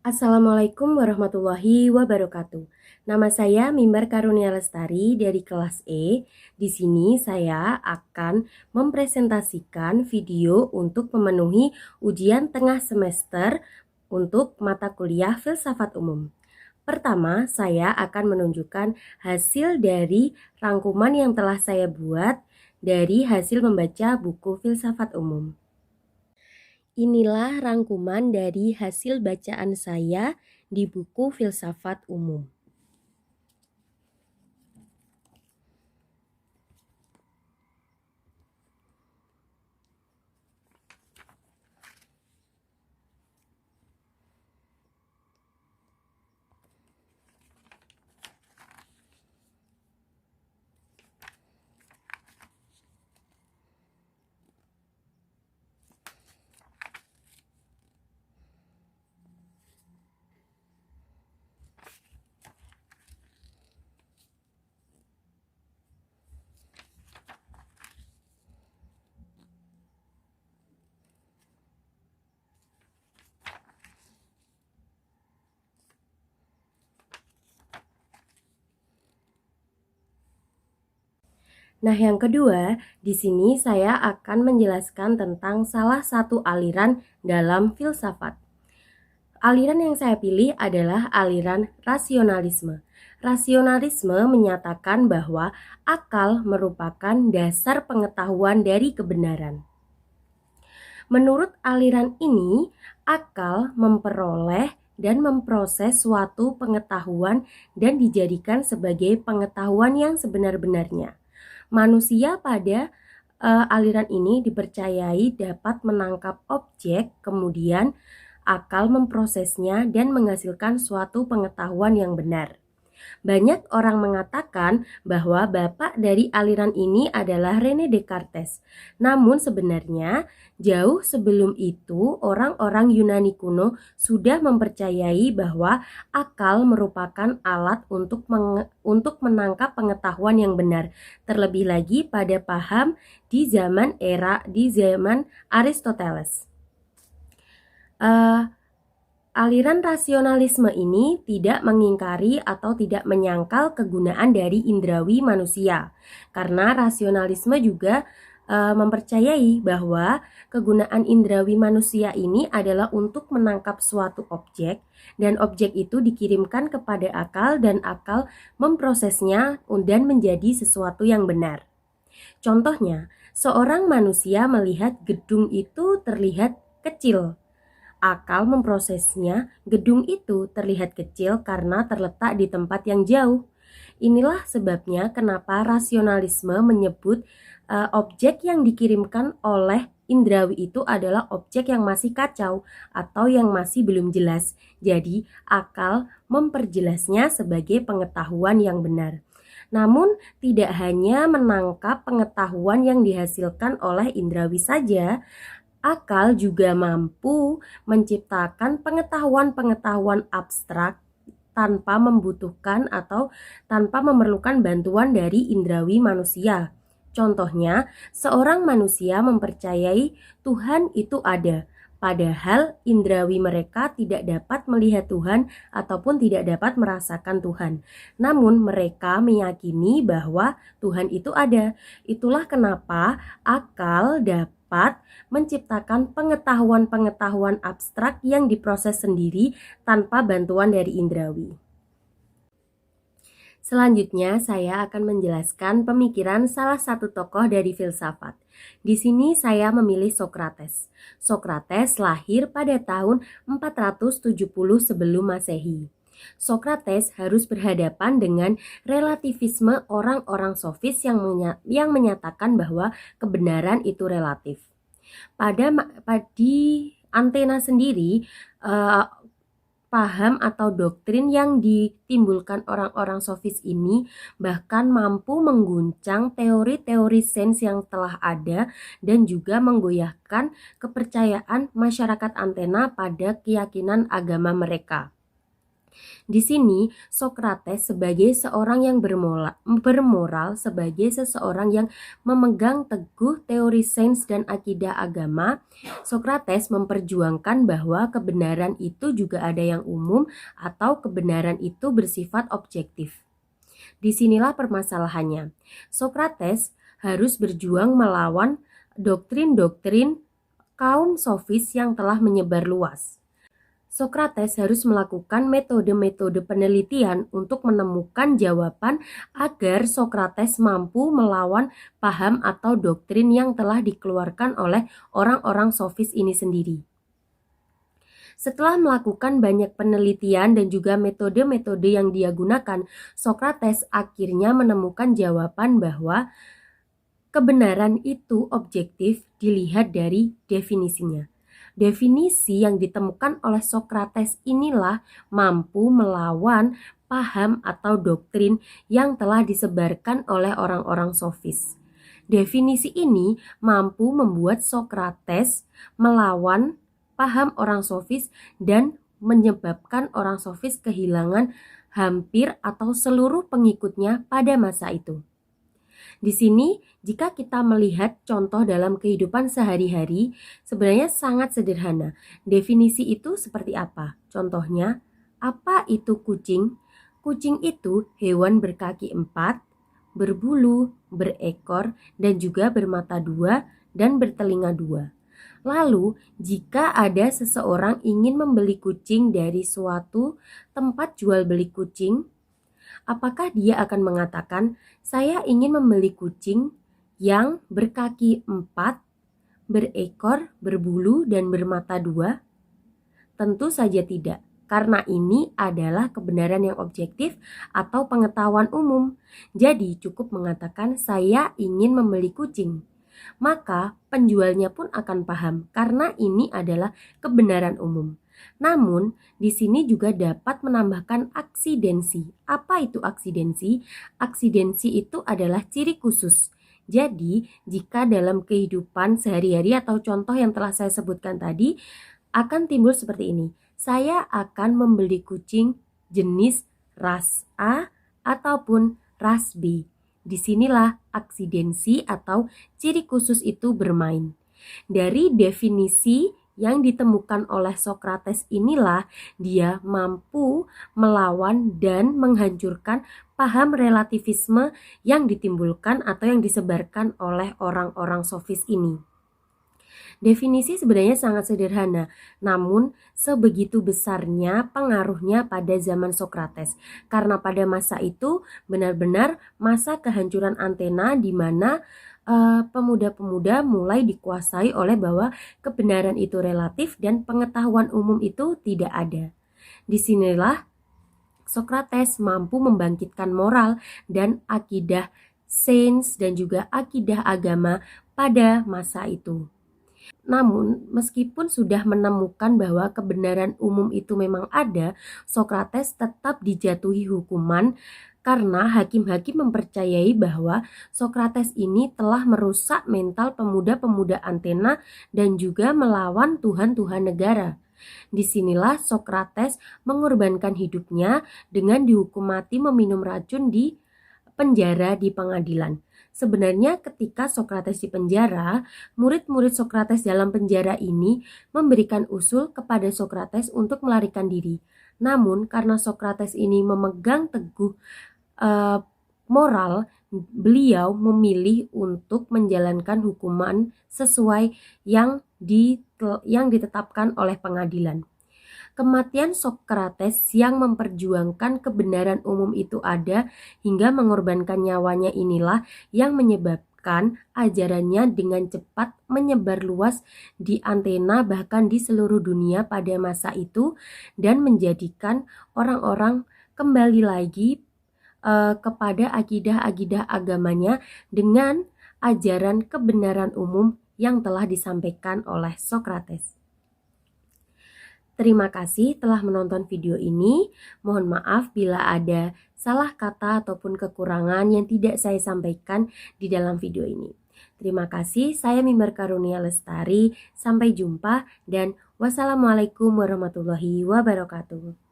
Assalamualaikum warahmatullahi wabarakatuh. Nama saya Mimbar Karunia Lestari dari kelas E. Di sini saya akan mempresentasikan video untuk memenuhi ujian tengah semester untuk mata kuliah Filsafat Umum. Pertama, saya akan menunjukkan hasil dari rangkuman yang telah saya buat dari hasil membaca buku Filsafat Umum. Inilah rangkuman dari hasil bacaan saya di buku Filsafat Umum. Nah, yang kedua, di sini saya akan menjelaskan tentang salah satu aliran dalam filsafat. Aliran yang saya pilih adalah aliran rasionalisme. Rasionalisme menyatakan bahwa akal merupakan dasar pengetahuan dari kebenaran. Menurut aliran ini, akal memperoleh dan memproses suatu pengetahuan dan dijadikan sebagai pengetahuan yang sebenar-benarnya. Manusia pada aliran ini dipercayai dapat menangkap objek, kemudian akal memprosesnya dan menghasilkan suatu pengetahuan yang benar. Banyak orang mengatakan bahwa bapak dari aliran ini adalah René Descartes. Namun sebenarnya jauh sebelum itu orang-orang Yunani kuno sudah mempercayai bahwa akal merupakan alat untuk menangkap pengetahuan yang benar. Terlebih lagi pada paham di zaman Aristoteles. Aliran rasionalisme ini tidak mengingkari atau tidak menyangkal kegunaan dari indrawi manusia, karena rasionalisme juga mempercayai bahwa kegunaan indrawi manusia ini adalah untuk menangkap suatu objek dan objek itu dikirimkan kepada akal dan akal memprosesnya dan menjadi sesuatu yang benar. Contohnya, seorang manusia melihat gedung itu terlihat kecil. Akal memprosesnya, gedung itu terlihat kecil karena terletak di tempat yang jauh. Inilah sebabnya kenapa rasionalisme menyebut objek yang dikirimkan oleh indrawi itu adalah objek yang masih kacau atau yang masih belum jelas. Jadi, akal memperjelasnya sebagai pengetahuan yang benar. Namun, tidak hanya menangkap pengetahuan yang dihasilkan oleh indrawi saja, akal juga mampu menciptakan pengetahuan-pengetahuan abstrak tanpa membutuhkan atau tanpa memerlukan bantuan dari indrawi manusia. Contohnya, seorang manusia mempercayai Tuhan itu ada, padahal indrawi mereka tidak dapat melihat Tuhan ataupun tidak dapat merasakan Tuhan. Namun mereka meyakini bahwa Tuhan itu ada. Itulah kenapa akal dapat menciptakan pengetahuan-pengetahuan abstrak yang diproses sendiri tanpa bantuan dari indrawi. Selanjutnya, saya akan menjelaskan pemikiran salah satu tokoh dari filsafat. Di sini saya memilih Sokrates. Sokrates lahir pada tahun 470 sebelum Masehi. Sokrates harus berhadapan dengan relativisme orang-orang sofis yang menyatakan bahwa kebenaran itu relatif. Di Athena sendiri, paham atau doktrin yang ditimbulkan orang-orang sofis ini bahkan mampu mengguncang teori-teori sains yang telah ada dan juga menggoyahkan kepercayaan masyarakat Athena pada keyakinan agama mereka. Di sini, Sokrates sebagai seorang yang bermoral, sebagai seseorang yang memegang teguh teori sains dan akidah agama, Sokrates memperjuangkan bahwa kebenaran itu juga ada yang umum atau kebenaran itu bersifat objektif. Disinilah permasalahannya. Sokrates harus berjuang melawan doktrin-doktrin kaum sofis yang telah menyebar luas. Sokrates harus melakukan metode-metode penelitian untuk menemukan jawaban agar Sokrates mampu melawan paham atau doktrin yang telah dikeluarkan oleh orang-orang sofis ini sendiri. Setelah melakukan banyak penelitian dan juga metode-metode yang dia gunakan, Sokrates akhirnya menemukan jawaban bahwa kebenaran itu objektif dilihat dari definisinya. Definisi yang ditemukan oleh Sokrates inilah mampu melawan paham atau doktrin yang telah disebarkan oleh orang-orang sofis. Definisi ini mampu membuat Sokrates melawan paham orang sofis dan menyebabkan orang sofis kehilangan hampir atau seluruh pengikutnya pada masa itu. Di sini, jika kita melihat contoh dalam kehidupan sehari-hari, sebenarnya sangat sederhana. Definisi itu seperti apa? Contohnya, apa itu kucing? Kucing itu hewan berkaki 4, berbulu, berekor, dan juga bermata 2 dan bertelinga 2. Lalu, jika ada seseorang ingin membeli kucing dari suatu tempat jual beli kucing, apakah dia akan mengatakan, saya ingin membeli kucing yang berkaki 4, berekor, berbulu, dan bermata 2? Tentu saja tidak, karena ini adalah kebenaran yang objektif atau pengetahuan umum. Jadi cukup mengatakan saya ingin membeli kucing. Maka penjualnya pun akan paham karena ini adalah kebenaran umum. Namun, di sini juga dapat menambahkan aksidensi. Apa itu aksidensi? Aksidensi itu adalah ciri khusus. Jadi, jika dalam kehidupan sehari-hari atau contoh yang telah saya sebutkan tadi, akan timbul seperti ini. Saya akan membeli kucing jenis ras A ataupun ras B. Disinilah aksidensi atau ciri khusus itu bermain. Dari definisi yang ditemukan oleh Sokrates inilah dia mampu melawan dan menghancurkan paham relativisme yang ditimbulkan atau yang disebarkan oleh orang-orang sofis ini. Definisi sebenarnya sangat sederhana, namun sebegitu besarnya pengaruhnya pada zaman Sokrates. Karena pada masa itu benar-benar masa kehancuran antena di mana pemuda-pemuda mulai dikuasai oleh bahwa kebenaran itu relatif dan pengetahuan umum itu tidak ada. Disinilah Sokrates mampu membangkitkan moral dan akidah sains dan juga akidah agama pada masa itu. Namun, meskipun sudah menemukan bahwa kebenaran umum itu memang ada, Sokrates tetap dijatuhi hukuman karena hakim-hakim mempercayai bahwa Sokrates ini telah merusak mental pemuda-pemuda Athena dan juga melawan tuhan-tuhan negara. Disinilah Sokrates mengorbankan hidupnya dengan dihukum mati meminum racun di penjara di pengadilan. Sebenarnya ketika Sokrates di penjara, murid-murid Sokrates dalam penjara ini memberikan usul kepada Sokrates untuk melarikan diri. Namun karena Sokrates ini memegang teguh moral, beliau memilih untuk menjalankan hukuman sesuai yang ditetapkan oleh pengadilan. Kematian Sokrates yang memperjuangkan kebenaran umum itu ada hingga mengorbankan nyawanya inilah yang menyebabkan ajarannya dengan cepat menyebar luas di Athena bahkan di seluruh dunia pada masa itu dan menjadikan orang-orang kembali lagi kepada akidah-akidah agamanya dengan ajaran kebenaran umum yang telah disampaikan oleh Sokrates. Terima kasih telah menonton video ini. Mohon maaf bila ada salah kata ataupun kekurangan yang tidak saya sampaikan di dalam video ini. Terima kasih, saya Mimbar Karunia Lestari. Sampai jumpa dan wassalamualaikum warahmatullahi wabarakatuh.